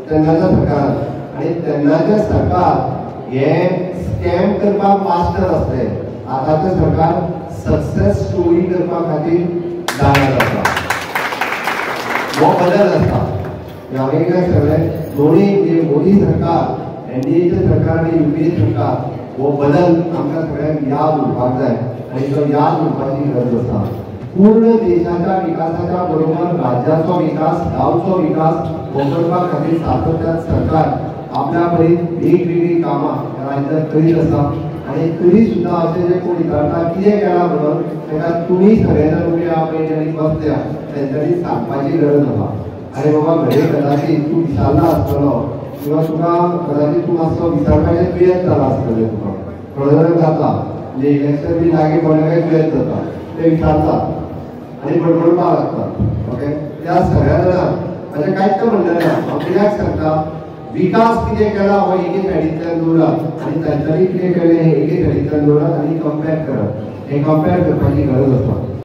तेन्नाच्या सरकार आणि तेन्नाचे सरकार हे स्कॅम करपाक मास्टर असले, आतांचे सरकार सक्सेस स्टोरी करपा खातीर जाणत आसा. हो बदल आसा. हांवें कितें सांगलें, दोन्ही मोदी सरकार, एनडीएचे सरकार आनी यूपीए सरकार, हो बदल आमकां सगळ्यांक याद उरपाक जाय आनी तो याद उरपाची गरज आसा. पूर्ण देशाच्या विकासाच्या बरोबर राज्याचो विकास, गांवचो विकास हो करपा खातीर सातत्यान सरकार आपल्या परीन वेगवेगळी कामां राज्यांत करीत आसा. आनी तरी सुद्दां अशें जे कोण विचारता कितें केलां म्हणून तेका तुमी सगळे जाण उबे आहा पळय जेणी बसल्या तेंच्यांनी सांगपाची गरज आसा. आनी बाबा घडये कदाचित तूं विचारला आसतलो किंवा तुका कदाचित तूं मातसो विचारपाचें दुयेंत जाला आसतलें. तुका थोडे जाणांक जाता म्हणजे इलेक्शन बी लागीं पडलें दुयेंत जाता, ते विचारतात आनी बडबडपाक लागतात. ओके, त्या सगळ्या जाणांक म्हणजे कांयच म्हणलें ना. हांव कित्याक सांगता, विकास कितें केला हो एके सायडींतल्यान दवरात आनी तांच्यांनी कितें केलें हें एके सायडींतल्यान दवरात आनी कंपेर करात. हें कंपेर करपाची गरज आसा.